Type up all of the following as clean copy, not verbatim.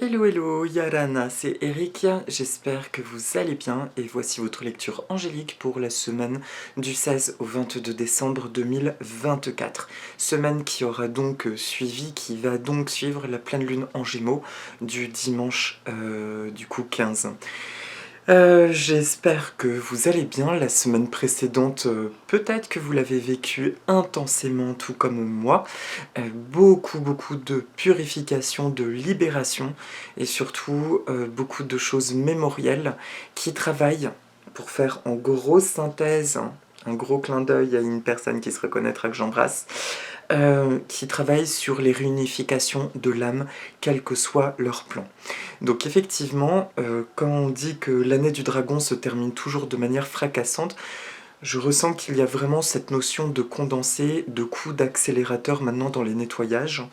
Hello hello, Yarana, c'est Eric, j'espère que vous allez bien et voici votre lecture angélique pour la semaine du 16 au 22 décembre 2024. Semaine qui aura donc suivi, qui va donc suivre la pleine lune en Gémeaux du dimanche du coup 15. J'espère que vous allez bien. La semaine précédente, peut-être que vous l'avez vécu intensément, tout comme moi. Beaucoup de purification, de libération, et surtout beaucoup de choses mémorielles qui travaillent pour faire en grosse synthèse, un gros clin d'œil à une personne qui se reconnaîtra que j'embrasse, qui travaillent sur les réunifications de l'âme, quel que soit leur plan. Donc effectivement, quand on dit que l'année du dragon se termine toujours de manière fracassante, je ressens qu'il y a vraiment cette notion de condensé, de coup d'accélérateur maintenant dans les nettoyages,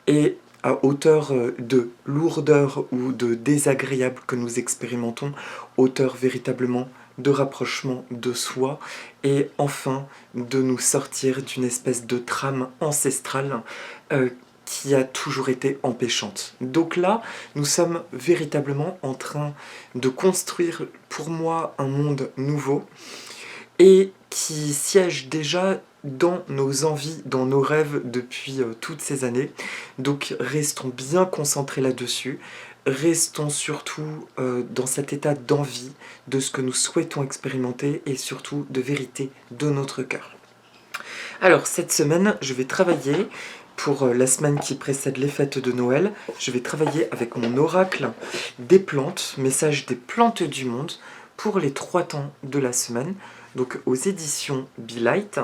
et à hauteur de lourdeur ou de désagréable que nous expérimentons, hauteur véritablement de rapprochement de soi, et enfin de nous sortir d'une espèce de trame ancestrale qui a toujours été empêchante. Donc là, nous sommes véritablement en train de construire pour moi un monde nouveau, et qui siège déjà dans nos envies, dans nos rêves depuis toutes ces années. Donc restons bien concentrés là-dessus, restons surtout dans cet état d'envie de ce que nous souhaitons expérimenter et surtout de vérité de notre cœur. Alors cette semaine, je vais travailler pour la semaine qui précède les fêtes de Noël. Je vais travailler avec mon oracle des plantes, message des plantes du monde, pour les 3 temps de la semaine, donc aux éditions Be Light.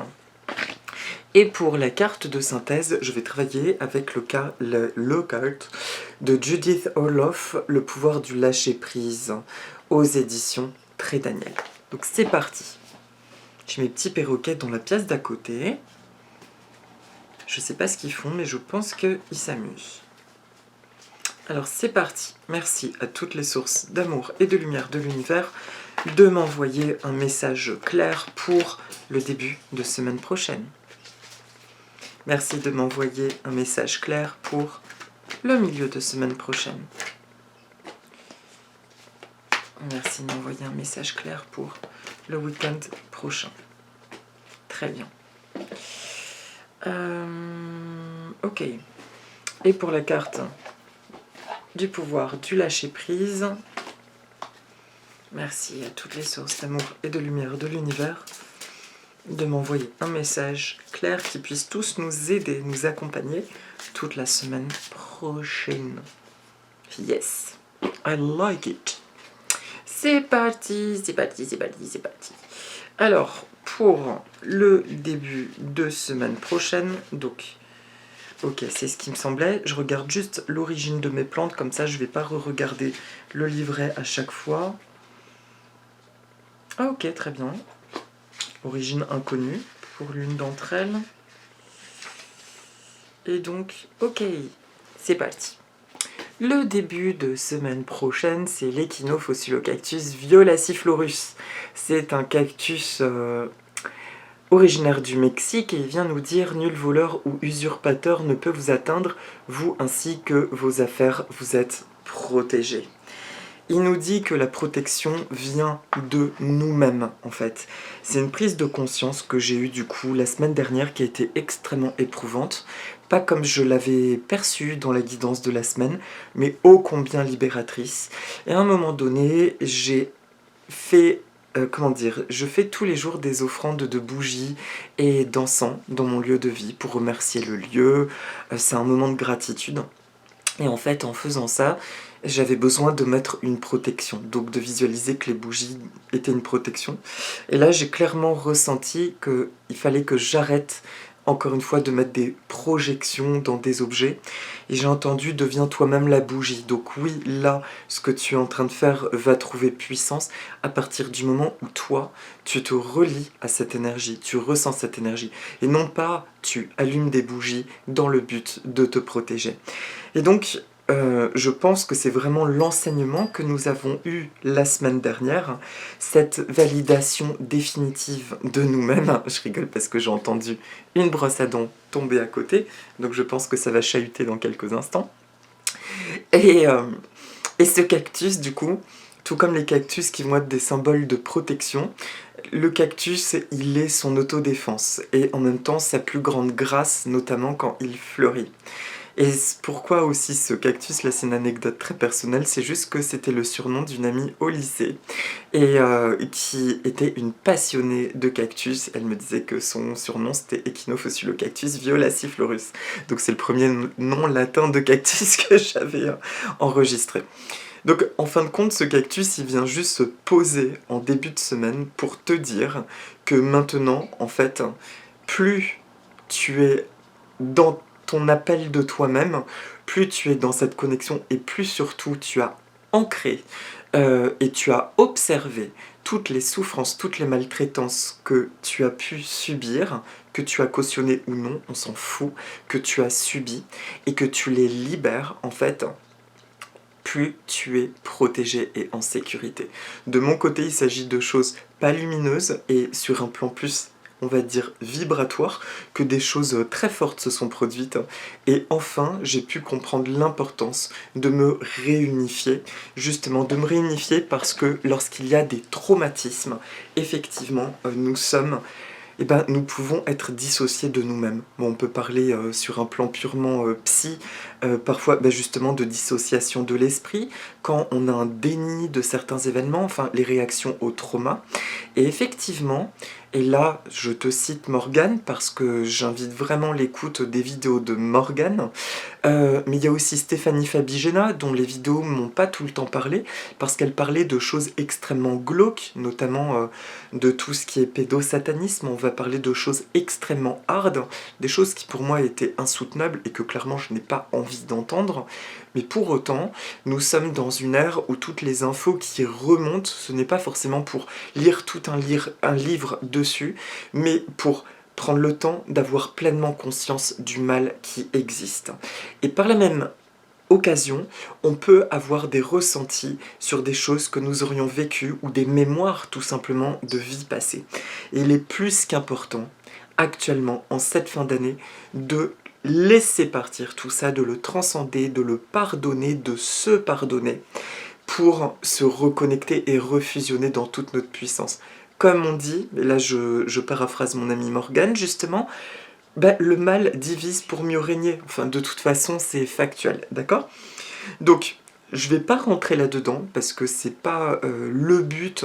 Et pour la carte de synthèse, je vais travailler avec le carte de Judith Orloff, Le pouvoir du lâcher-prise, aux éditions Très Daniel. Donc c'est parti. J'ai mes petits perroquets dans la pièce d'à côté. Je sais pas ce qu'ils font, mais je pense qu'ils s'amusent. Alors c'est parti. Merci à toutes les sources d'amour et de lumière de l'univers de m'envoyer un message clair pour le début de semaine prochaine. Merci de m'envoyer un message clair pour le milieu de semaine prochaine. Merci de m'envoyer un message clair pour le week-end prochain. Très bien. Ok. Et pour la carte du pouvoir du lâcher-prise, merci à toutes les sources d'amour et de lumière de l'univers de m'envoyer un message clair qui puisse tous nous aider, nous accompagner toute la semaine prochaine. Yes, I like it. C'est parti, c'est parti, c'est parti, c'est parti. Alors, pour le début de semaine prochaine, donc, ok, c'est ce qui me semblait. Je regarde juste l'origine de mes plantes, comme ça je ne vais pas re-regarder le livret à chaque fois. Ah ok, très bien. Origine inconnue pour l'une d'entre elles. Et donc, ok, c'est parti. Le début de semaine prochaine, c'est l'Echinophosilocactus violaciflorus. C'est un cactus originaire du Mexique et il vient nous dire « Nul voleur ou usurpateur ne peut vous atteindre, vous ainsi que vos affaires, vous êtes protégés. » Il nous dit que la protection vient de nous-mêmes, en fait. C'est une prise de conscience que j'ai eue, du coup, la semaine dernière, qui a été extrêmement éprouvante. Pas comme je l'avais perçue dans la guidance de la semaine, mais ô combien libératrice. Et à un moment donné, j'ai fait... je fais tous les jours des offrandes de bougies et d'encens dans mon lieu de vie pour remercier le lieu. C'est un moment de gratitude. Et en fait, en faisant ça, j'avais besoin de mettre une protection, donc de visualiser que les bougies étaient une protection. Et là, j'ai clairement ressenti qu'il fallait que j'arrête, encore une fois, de mettre des projections dans des objets. Et j'ai entendu « deviens toi-même la bougie ». Donc oui, là, ce que tu es en train de faire va trouver puissance à partir du moment où toi, tu te relis à cette énergie, tu ressens cette énergie. Et non pas tu allumes des bougies dans le but de te protéger. Et donc, je pense que c'est vraiment l'enseignement que nous avons eu la semaine dernière, cette validation définitive de nous-mêmes. Je rigole parce que j'ai entendu une brosse à dents tomber à côté, donc je pense que ça va chahuter dans quelques instants. Et, euh, et ce cactus, du coup, tout comme les cactus qui vont être des symboles de protection, le cactus, il est son autodéfense et en même temps sa plus grande grâce, notamment quand il fleurit. Et pourquoi aussi ce cactus, là c'est une anecdote très personnelle, c'est juste que c'était le surnom d'une amie au lycée et qui était une passionnée de cactus. Elle me disait que son surnom c'était Echinophosilocactus violaciflorus. Donc c'est le premier nom latin de cactus que j'avais enregistré. Donc en fin de compte, ce cactus, il vient juste se poser en début de semaine pour te dire que maintenant, en fait, plus tu es dans ton appel de toi-même, plus tu es dans cette connexion et plus surtout tu as ancré et tu as observé toutes les souffrances, toutes les maltraitances que tu as pu subir, que tu as cautionné ou non, on s'en fout, que tu as subi et que tu les libères en fait, plus tu es protégé et en sécurité. De mon côté, il s'agit de choses pas lumineuses et sur un plan plus, on va dire, vibratoire, que des choses très fortes se sont produites. Et enfin, j'ai pu comprendre l'importance de me réunifier, justement de me réunifier parce que lorsqu'il y a des traumatismes, effectivement, nous pouvons être dissociés de nous-mêmes. Bon, on peut parler sur un plan purement psy, parfois justement de dissociation de l'esprit, quand on a un déni de certains événements, enfin les réactions au trauma. Et effectivement, et là je te cite Morgane parce que j'invite vraiment l'écoute des vidéos de Morgane, mais il y a aussi Stéphanie Fabigena, dont les vidéos m'ont pas tout le temps parlé, parce qu'elle parlait de choses extrêmement glauques, notamment de tout ce qui est pédosatanisme. On va parler de choses extrêmement hard, des choses qui pour moi étaient insoutenables et que clairement je n'ai pas envie d'entendre. Mais pour autant, nous sommes dans une ère où toutes les infos qui remontent, ce n'est pas forcément pour lire tout un livre dessus, mais pour prendre le temps d'avoir pleinement conscience du mal qui existe. Et par la même occasion, on peut avoir des ressentis sur des choses que nous aurions vécues ou des mémoires tout simplement de vie passée. Et il est plus qu'important, actuellement, en cette fin d'année, de laisser partir tout ça, de le transcender, de le pardonner, de se pardonner, pour se reconnecter et refusionner dans toute notre puissance. Comme on dit, et là je paraphrase mon ami Morgane justement, le mal divise pour mieux régner. Enfin, de toute façon, c'est factuel, d'accord? Donc, je vais pas rentrer là-dedans parce que c'est pas le but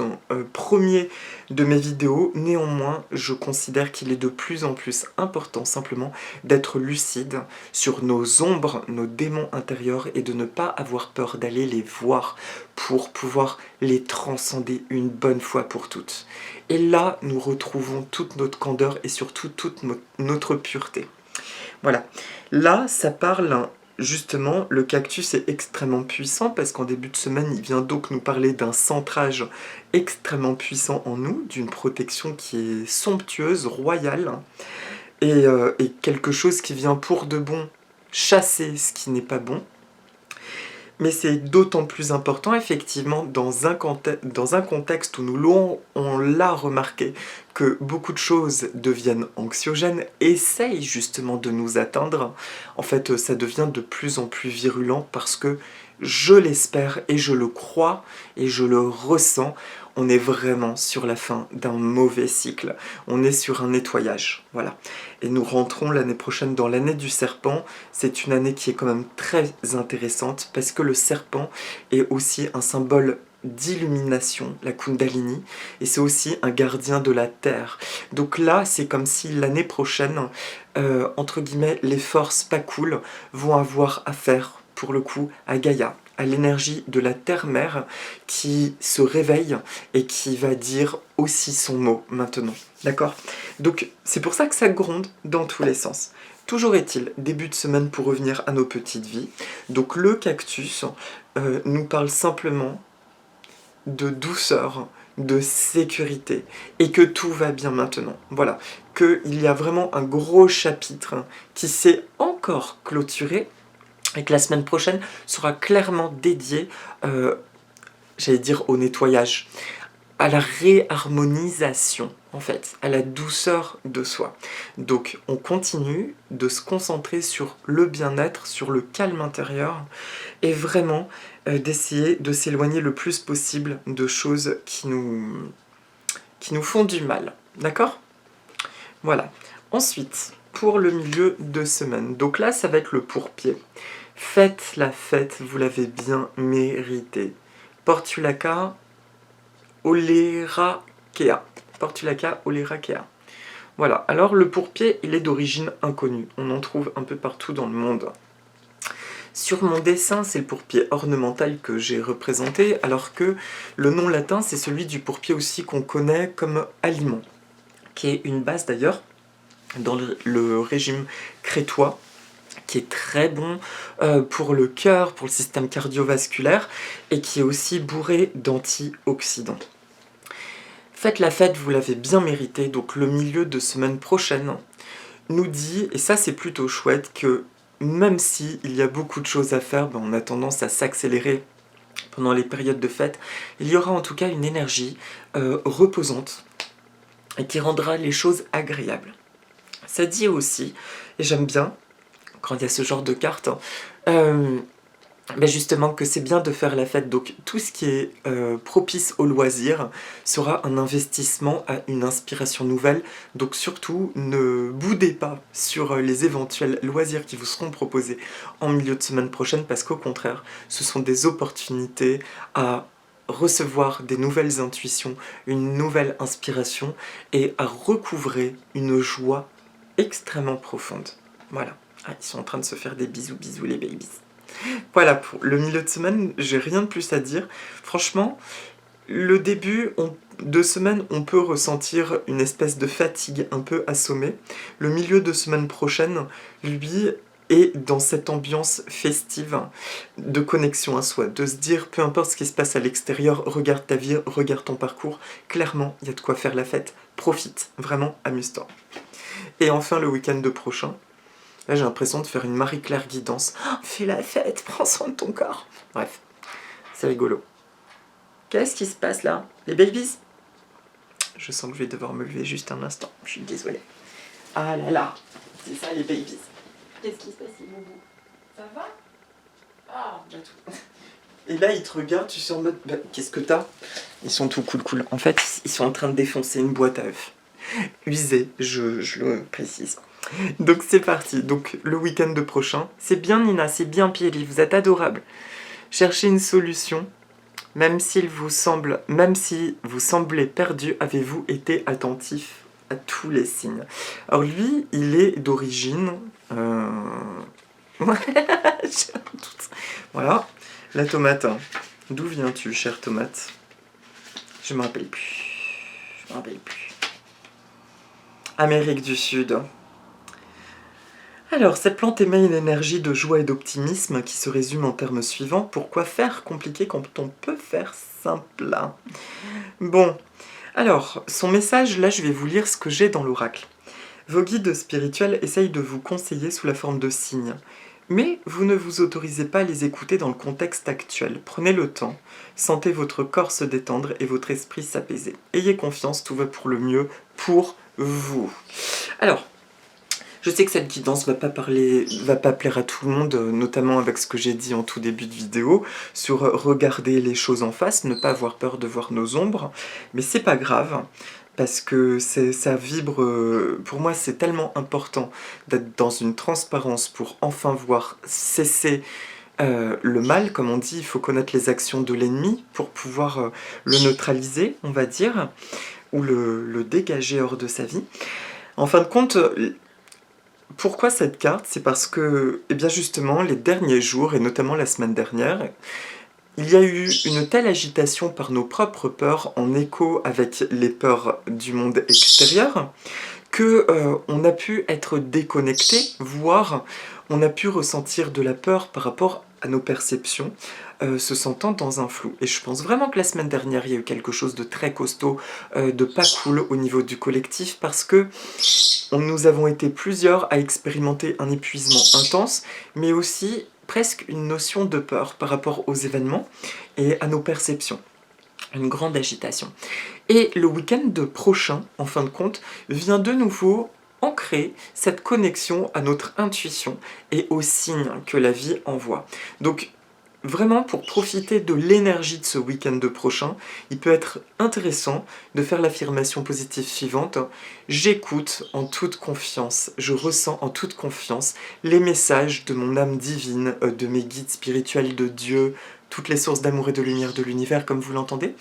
premier de mes vidéos. Néanmoins, je considère qu'il est de plus en plus important simplement d'être lucide sur nos ombres, nos démons intérieurs et de ne pas avoir peur d'aller les voir pour pouvoir les transcender une bonne fois pour toutes. Et là, nous retrouvons toute notre candeur et surtout toute notre pureté. Voilà. Là, ça parle. Justement, le cactus est extrêmement puissant parce qu'en début de semaine, il vient donc nous parler d'un centrage extrêmement puissant en nous, d'une protection qui est somptueuse, royale, et quelque chose qui vient pour de bon chasser ce qui n'est pas bon. Mais c'est d'autant plus important, effectivement, dans un contexte où on l'a remarqué, que beaucoup de choses deviennent anxiogènes, essayent justement de nous atteindre. En fait, ça devient de plus en plus virulent parce que je l'espère et je le crois et je le ressens. On est vraiment sur la fin d'un mauvais cycle. On est sur un nettoyage, voilà. Et nous rentrons l'année prochaine dans l'année du serpent. C'est une année qui est quand même très intéressante parce que le serpent est aussi un symbole d'illumination, la Kundalini, et c'est aussi un gardien de la terre. Donc là, c'est comme si l'année prochaine, entre guillemets, les forces pas cool vont avoir affaire, pour le coup, à Gaïa, à l'énergie de la terre-mère qui se réveille et qui va dire aussi son mot maintenant. D'accord? Donc c'est pour ça que ça gronde dans tous les sens. Toujours est-il, début de semaine pour revenir à nos petites vies. Donc le cactus nous parle simplement de douceur, de sécurité, et que tout va bien maintenant. Voilà, qu'il y a vraiment un gros chapitre qui s'est encore clôturé, et que la semaine prochaine sera clairement dédiée, j'allais dire, au nettoyage, à la réharmonisation, en fait, à la douceur de soi. Donc, on continue de se concentrer sur le bien-être, sur le calme intérieur, et vraiment d'essayer de s'éloigner le plus possible de choses qui nous font du mal, d'accord? Voilà. Ensuite, pour le milieu de semaine, donc là, ça va être le pourpied. Faites la fête, vous l'avez bien mérité. Portulaka oleracea. Portulaka oleracea. Voilà, alors le pourpier, il est d'origine inconnue. On en trouve un peu partout dans le monde. Sur mon dessin, c'est le pourpier ornemental que j'ai représenté, alors que le nom latin, c'est celui du pourpier aussi qu'on connaît comme aliment, qui est une base d'ailleurs dans le régime crétois, qui est très bon pour le cœur, pour le système cardiovasculaire, et qui est aussi bourré d'antioxydants. Faites la fête, vous l'avez bien mérité, donc le milieu de semaine prochaine nous dit, et ça c'est plutôt chouette, que même si il y a beaucoup de choses à faire, on a tendance à s'accélérer pendant les périodes de fête, il y aura en tout cas une énergie reposante et qui rendra les choses agréables. Ça dit aussi, et j'aime bien quand il y a ce genre de cartes, justement que c'est bien de faire la fête, donc tout ce qui est propice au loisir sera un investissement à une inspiration nouvelle, donc surtout ne boudez pas sur les éventuels loisirs qui vous seront proposés en milieu de semaine prochaine, parce qu'au contraire, ce sont des opportunités à recevoir des nouvelles intuitions, une nouvelle inspiration et à recouvrer une joie extrêmement profonde. Voilà. Ah, ils sont en train de se faire des bisous les babies. Voilà, pour le milieu de semaine, j'ai rien de plus à dire. Franchement, le début de semaine, on peut ressentir une espèce de fatigue un peu assommée. Le milieu de semaine prochaine, lui, est dans cette ambiance festive de connexion à soi, de se dire, peu importe ce qui se passe à l'extérieur, regarde ta vie, regarde ton parcours, clairement, il y a de quoi faire la fête. Profite, vraiment, amuse-toi. Et enfin, le week-end de prochain, là, j'ai l'impression de faire une Marie-Claire guidance. Oh, fais la fête, prends soin de ton corps. Bref, c'est rigolo. Qu'est-ce qui se passe là? Les babies? Je sens que je vais devoir me lever juste un instant. Je suis désolée. Ah là là, c'est ça les babies. Qu'est-ce qui se passe, les boubous? Ça va? Ah, bah tout. Et là, ils te regardent, tu sais en mode, qu'est-ce que t'as? Ils sont tout cool. En fait, ils sont en train de défoncer une boîte à œufs. Usée, je le précise. Donc c'est parti, donc le week-end de prochain. C'est bien Nina, c'est bien Pierre, vous êtes adorable. Cherchez une solution, même si vous semblez perdu, avez-vous été attentif à tous les signes? Alors lui, il est d'origine... J'ai un doute. Voilà, la tomate. D'où viens-tu, chère tomate? Je me rappelle plus. Amérique du Sud. Alors, cette plante émet une énergie de joie et d'optimisme qui se résume en termes suivants. Pourquoi faire compliqué quand on peut faire simple? Bon, alors, son message, là je vais vous lire ce que j'ai dans l'oracle. Vos guides spirituels essayent de vous conseiller sous la forme de signes. Mais vous ne vous autorisez pas à les écouter dans le contexte actuel. Prenez le temps, sentez votre corps se détendre et votre esprit s'apaiser. Ayez confiance, tout va pour le mieux pour vous. Alors, je sais que cette guidance va pas plaire à tout le monde, notamment avec ce que j'ai dit en tout début de vidéo, sur regarder les choses en face, ne pas avoir peur de voir nos ombres, mais c'est pas grave, parce que ça vibre, pour moi c'est tellement important d'être dans une transparence pour enfin voir cesser le mal, comme on dit, il faut connaître les actions de l'ennemi pour pouvoir le neutraliser, on va dire, ou le dégager hors de sa vie. En fin de compte, pourquoi cette carte? C'est parce que, eh bien justement, les derniers jours, et notamment la semaine dernière, il y a eu une telle agitation par nos propres peurs, en écho avec les peurs du monde extérieur, que on a pu être déconnecté, voire on a pu ressentir de la peur par rapport à nos perceptions, se sentant dans un flou. Et je pense vraiment que la semaine dernière, il y a eu quelque chose de très costaud, de pas cool au niveau du collectif, parce que nous avons été plusieurs à expérimenter un épuisement intense, mais aussi presque une notion de peur par rapport aux événements et à nos perceptions. Une grande agitation. Et le week-end prochain, en fin de compte, vient de nouveau ancrer cette connexion à notre intuition et aux signes que la vie envoie. Donc, vraiment, pour profiter de l'énergie de ce week-end prochain, il peut être intéressant de faire l'affirmation positive suivante. J'écoute en toute confiance, je ressens en toute confiance les messages de mon âme divine, de mes guides spirituels, de Dieu, toutes les sources d'amour et de lumière de l'univers, comme vous l'entendez.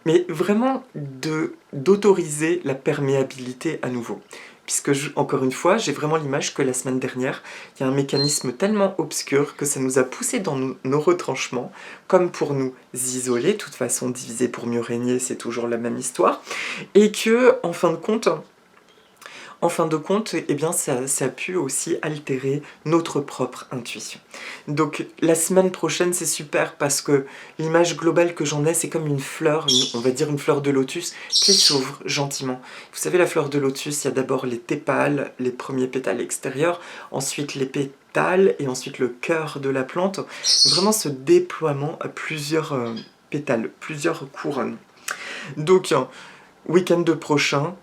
Mais vraiment d'autoriser la perméabilité à nouveau. Puisque, encore une fois, j'ai vraiment l'image que la semaine dernière, il y a un mécanisme tellement obscur que ça nous a poussé dans nos retranchements, comme pour nous isoler, de toute façon, diviser pour mieux régner, c'est toujours la même histoire, et que, en fin de compte, eh bien, ça a pu aussi altérer notre propre intuition. Donc la semaine prochaine, c'est super parce que l'image globale que j'en ai, c'est comme une fleur, on va dire une fleur de lotus, qui s'ouvre gentiment. Vous savez, la fleur de lotus, il y a d'abord les tépales, les premiers pétales extérieurs, ensuite les pétales et ensuite le cœur de la plante. Vraiment ce déploiement à plusieurs pétales, plusieurs couronnes. Donc, week-end prochain,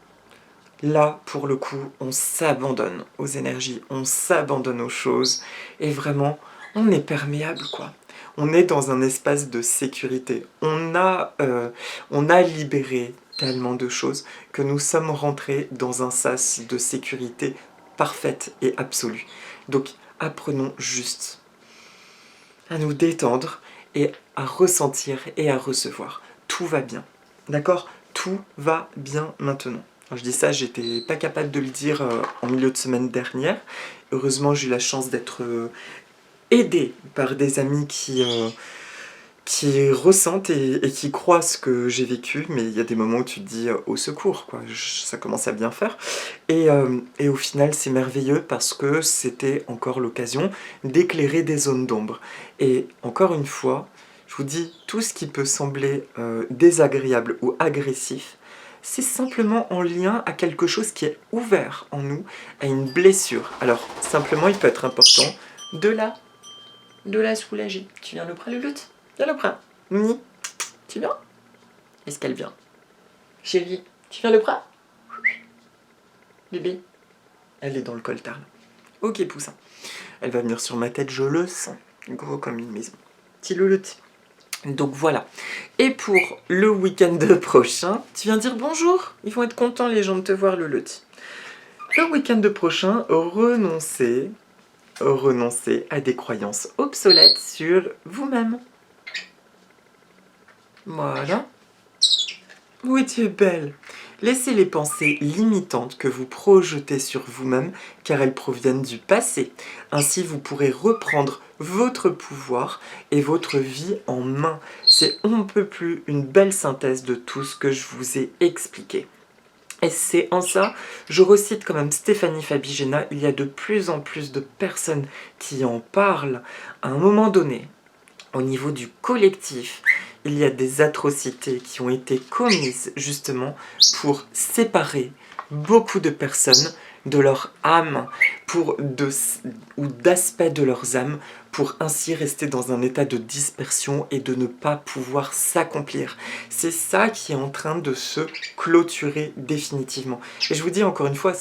là, pour le coup, on s'abandonne aux énergies, on s'abandonne aux choses, et vraiment, on est perméable, quoi. On est dans un espace de sécurité. On a libéré tellement de choses que nous sommes rentrés dans un sas de sécurité parfaite et absolue. Donc, apprenons juste à nous détendre et à ressentir et à recevoir. Tout va bien, d'accord? Tout va bien maintenant. Quand je dis ça, j'étais pas capable de le dire en milieu de semaine dernière. Heureusement, j'ai eu la chance d'être aidé par des amis qui ressentent et qui croient ce que j'ai vécu, mais il y a des moments où tu te dis au secours, quoi. Ça commence à bien faire. Et au final, c'est merveilleux parce que c'était encore l'occasion d'éclairer des zones d'ombre. Et encore une fois, je vous dis, tout ce qui peut sembler désagréable ou agressif, c'est simplement en lien à quelque chose qui est ouvert en nous, à une blessure. Alors, simplement, il peut être important de la soulager. Tu viens le prendre, Louloute? Viens le prendre. Mini, tu viens? Est-ce qu'elle vient? Chérie, tu viens le prendre? Bébé? Elle est dans le coltard. Ok, poussin. Elle va venir sur ma tête, je le sens. Gros comme une maison. Petit Louloute. Donc voilà. Et pour le week-end prochain, tu viens dire bonjour. Ils vont être contents les gens de te voir, Louloute. Le week-end prochain, renoncez à des croyances obsolètes sur vous-même. Voilà. Oui, tu es belle. Laissez les pensées limitantes que vous projetez sur vous-même car elles proviennent du passé. Ainsi, vous pourrez reprendre votre pouvoir et votre vie en main. C'est on ne peut plus une belle synthèse de tout ce que je vous ai expliqué. Et c'est en ça, je recite quand même Stéphanie Fabigena, il y a de plus en plus de personnes qui en parlent. À un moment donné, au niveau du collectif, il y a des atrocités qui ont été commises justement pour séparer beaucoup de personnes de leur âme ou d'aspects de leurs âmes pour ainsi rester dans un état de dispersion et de ne pas pouvoir s'accomplir. C'est ça qui est en train de se clôturer définitivement. Et je vous dis encore une fois,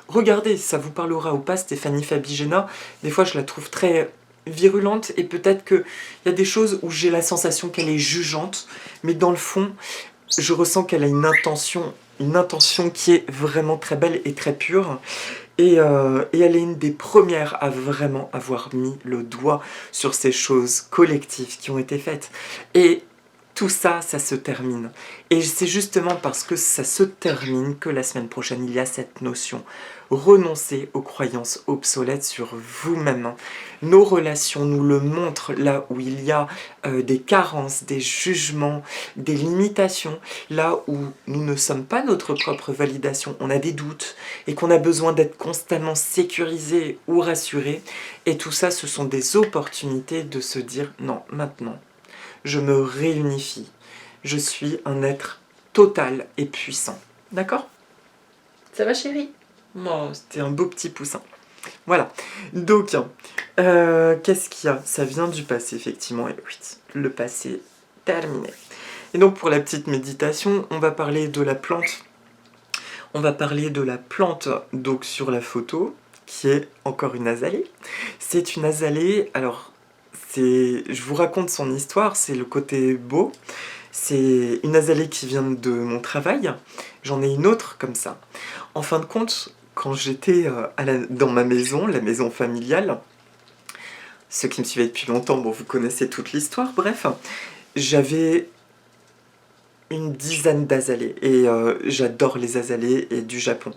regardez, ça vous parlera ou pas, Stéphanie Fabigena, des fois je la trouve très virulente et peut-être qu'il y a des choses où j'ai la sensation qu'elle est jugeante, mais dans le fond, je ressens qu'elle a une intention qui est vraiment très belle et très pure. Et elle est une des premières à vraiment avoir mis le doigt sur ces choses collectives qui ont été faites. Et tout ça, ça se termine. Et c'est justement parce que ça se termine que la semaine prochaine, il y a cette notion. Renoncer aux croyances obsolètes sur vous-même. Nos relations nous le montrent là où il y a des carences, des jugements, des limitations, là où nous ne sommes pas notre propre validation, on a des doutes et qu'on a besoin d'être constamment sécurisé ou rassuré. Et tout ça, ce sont des opportunités de se dire non, maintenant. Je me réunifie. Je suis un être total et puissant. D'accord? Ça va, chérie? Oh, c'était un beau petit poussin. Voilà. Donc, qu'est-ce qu'il y a? Ça vient du passé, effectivement. Et oui, le passé terminé. Et donc, pour la petite méditation, on va parler de la plante. On va parler de la plante, donc, sur la photo, qui est encore une azalée. C'est une azalée, alors... je vous raconte son histoire, c'est le côté beau. C'est une azalée qui vient de mon travail. J'en ai une autre comme ça. En fin de compte, quand j'étais dans ma maison, la maison familiale, ceux qui me suivaient depuis longtemps, bon, vous connaissez toute l'histoire, bref, j'avais une dizaine d'azalées et j'adore les azalées et du Japon.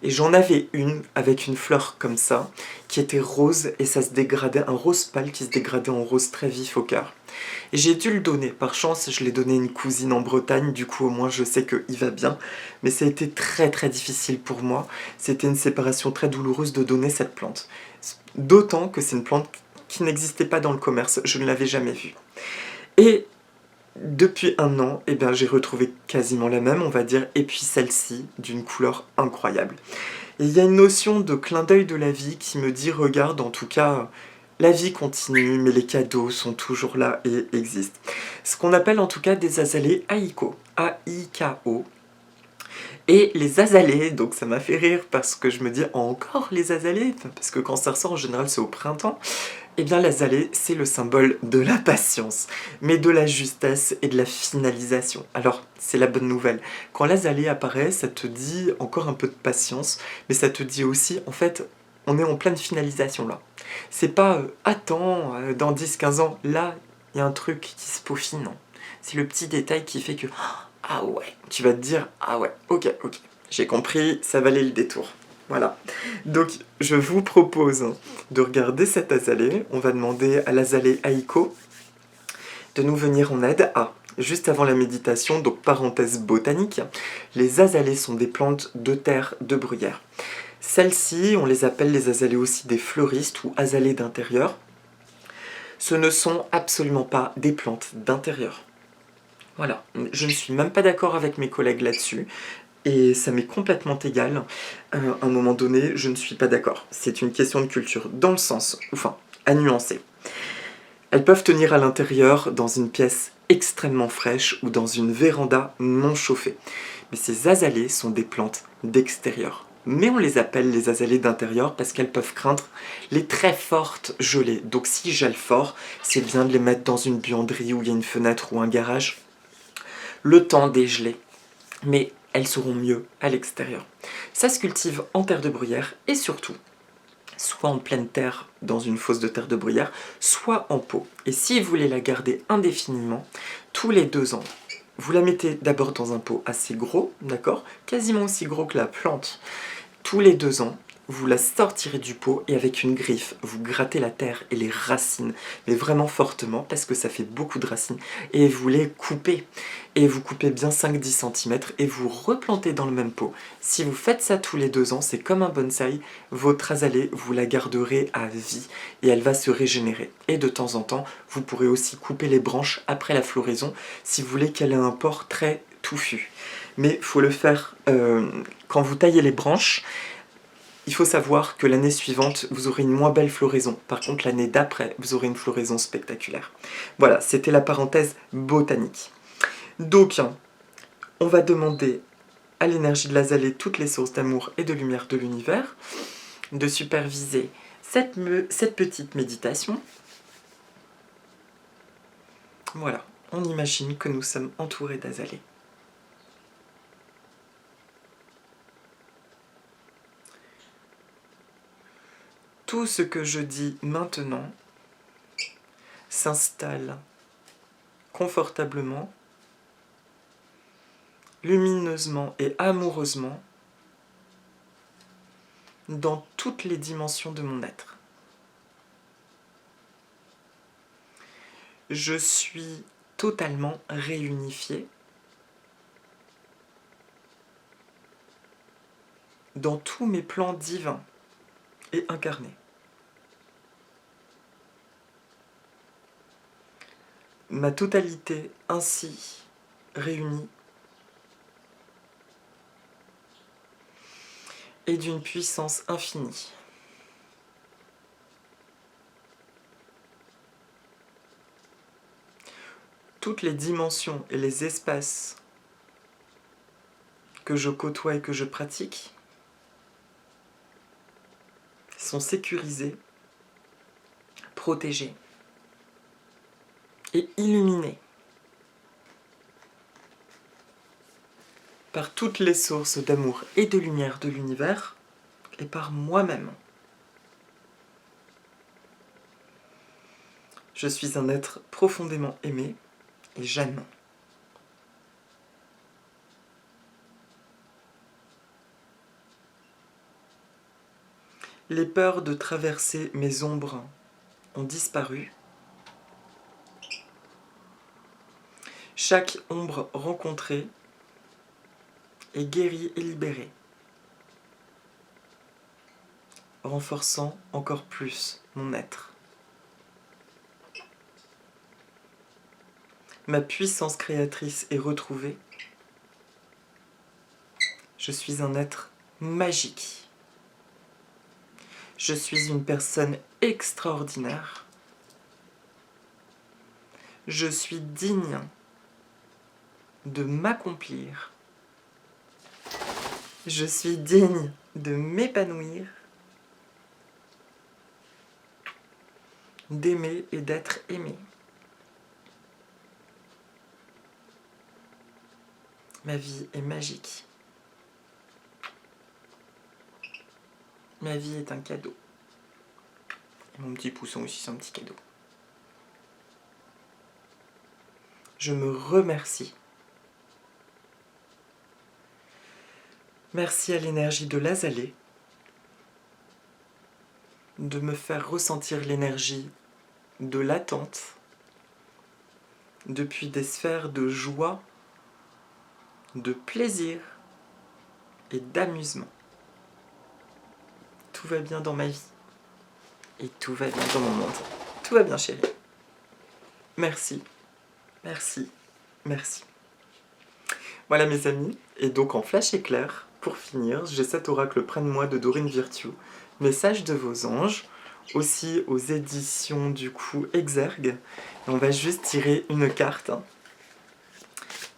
Et j'en avais une avec une fleur comme ça qui était rose et ça se dégradait, un rose pâle qui se dégradait en rose très vif au cœur. Et j'ai dû le donner, par chance je l'ai donné à une cousine en Bretagne, du coup au moins je sais qu'il va bien, mais ça a été très très difficile pour moi, c'était une séparation très douloureuse de donner cette plante. D'autant que c'est une plante qui n'existait pas dans le commerce, je ne l'avais jamais vue. Et depuis un an, eh bien, j'ai retrouvé quasiment la même, on va dire, et puis celle-ci, d'une couleur incroyable. Et il y a une notion de clin d'œil de la vie qui me dit, regarde, en tout cas, la vie continue, mais les cadeaux sont toujours là et existent. Ce qu'on appelle en tout cas des azalées Aiko, A-I-K-O. Et les azalées, donc ça m'a fait rire parce que je me dis, encore les azalées, parce que quand ça ressort en général c'est au printemps. Eh bien l'azalée, c'est le symbole de la patience, mais de la justesse et de la finalisation. Alors, c'est la bonne nouvelle. Quand l'azalée apparaît, ça te dit encore un peu de patience, mais ça te dit aussi, en fait, on est en pleine finalisation là. C'est pas attends, dans 10-15 ans, là, il y a un truc qui se peaufine. Non. C'est le petit détail qui fait que ah ouais, tu vas te dire ah ouais, ok, j'ai compris, ça valait le détour. Voilà. Donc, je vous propose de regarder cette azalée. On va demander à l'azalée Aiko de nous venir en aide. Ah, juste avant la méditation, donc parenthèse botanique, les azalées sont des plantes de terre de bruyère. Celles-ci, on les appelle les azalées aussi des fleuristes ou azalées d'intérieur. Ce ne sont absolument pas des plantes d'intérieur. Voilà, je ne suis même pas d'accord avec mes collègues là-dessus. Et ça m'est complètement égal. À un moment donné, je ne suis pas d'accord. C'est une question de culture, dans le sens, enfin, à nuancer. Elles peuvent tenir à l'intérieur dans une pièce extrêmement fraîche ou dans une véranda non chauffée. Mais ces azalées sont des plantes d'extérieur. Mais on les appelle les azalées d'intérieur parce qu'elles peuvent craindre les très fortes gelées. Donc si gèle fort, c'est bien de les mettre dans une buanderie où il y a une fenêtre ou un garage. Le temps dégelé. Mais elles seront mieux à l'extérieur. Ça se cultive en terre de bruyère et surtout, soit en pleine terre dans une fosse de terre de bruyère, soit en pot. Et si vous voulez la garder indéfiniment, tous les 2 ans, vous la mettez d'abord dans un pot assez gros, d'accord, quasiment aussi gros que la plante. Tous les 2 ans, vous la sortirez du pot et avec une griffe, vous grattez la terre et les racines, mais vraiment fortement parce que ça fait beaucoup de racines, et vous les coupez. Et vous coupez bien 5-10 cm et vous replantez dans le même pot. Si vous faites ça tous les 2 ans, c'est comme un bonsaï, votre azalée, vous la garderez à vie et elle va se régénérer. Et de temps en temps, vous pourrez aussi couper les branches après la floraison si vous voulez qu'elle ait un port très touffu. Mais il faut le faire quand vous taillez les branches. Il faut savoir que l'année suivante, vous aurez une moins belle floraison. Par contre, l'année d'après, vous aurez une floraison spectaculaire. Voilà, c'était la parenthèse botanique. Donc, on va demander à l'énergie de l'azalée, toutes les sources d'amour et de lumière de l'univers, de superviser cette petite méditation. Voilà, on imagine que nous sommes entourés d'azalées. Tout ce que je dis maintenant s'installe confortablement, lumineusement et amoureusement dans toutes les dimensions de mon être. Je suis totalement réunifié dans tous mes plans divins et incarnés. Ma totalité ainsi réunie est d'une puissance infinie. Toutes les dimensions et les espaces que je côtoie et que je pratique sont sécurisés, protégés et illuminé par toutes les sources d'amour et de lumière de l'univers et par moi-même. Je suis un être profondément aimé et j'aime. Les peurs de traverser mes ombres ont disparu. Chaque ombre rencontrée est guérie et libérée, renforçant encore plus mon être. Ma puissance créatrice est retrouvée. Je suis un être magique. Je suis une personne extraordinaire. Je suis digne de m'accomplir. Je suis digne de m'épanouir, d'aimer et d'être aimé. Ma vie est magique. Ma vie est un cadeau. Et mon petit pousson aussi, c'est un petit cadeau. Je me remercie. Merci à l'énergie de l'azalée de me faire ressentir l'énergie de l'attente depuis des sphères de joie, de plaisir et d'amusement. Tout va bien dans ma vie et tout va bien dans mon monde. Tout va bien, chérie. Merci, merci, merci. Voilà mes amis, et donc en flash éclair, pour finir, j'ai cet oracle près de moi de Dorine Virtue, message de vos anges, aussi aux éditions du coup Exergue, et on va juste tirer une carte.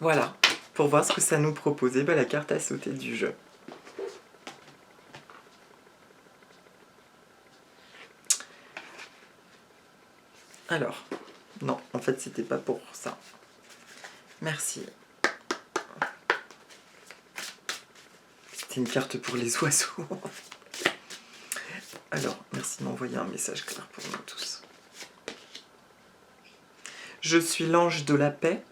Voilà, pour voir ce que ça nous proposait, la carte à sauter du jeu. Alors, non, en fait c'était pas pour ça. Merci. C'était une carte pour les oiseaux. Alors, merci de m'envoyer un message clair pour nous tous. Je suis l'ange de la paix,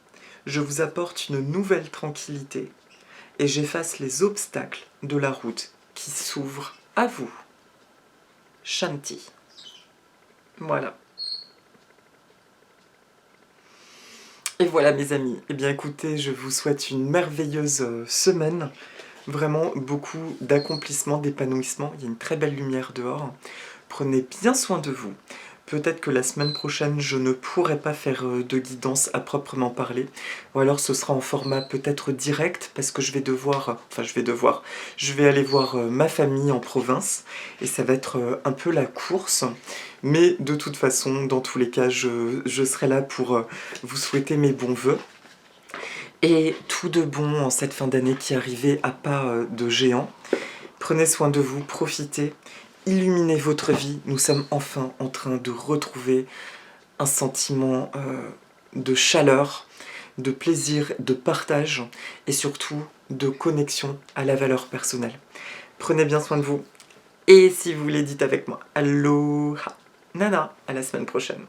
je vous apporte une nouvelle tranquillité et j'efface les obstacles de la route qui s'ouvre à vous. Shanti. Voilà. Et voilà mes amis, eh bien écoutez, je vous souhaite une merveilleuse semaine, vraiment beaucoup d'accomplissement, d'épanouissement, il y a une très belle lumière dehors, prenez bien soin de vous. Peut-être que la semaine prochaine, je ne pourrai pas faire de guidance à proprement parler, ou alors ce sera en format peut-être direct, parce que je vais aller voir ma famille en province, et ça va être un peu la course, mais de toute façon, dans tous les cas, je serai là pour vous souhaiter mes bons vœux. Et tout de bon en cette fin d'année qui arrivait à pas de géant. Prenez soin de vous, profitez. Illuminez votre vie, nous sommes enfin en train de retrouver un sentiment de chaleur, de plaisir, de partage et surtout de connexion à la valeur personnelle. Prenez bien soin de vous et si vous voulez, dites avec moi Aloha Nana, à la semaine prochaine.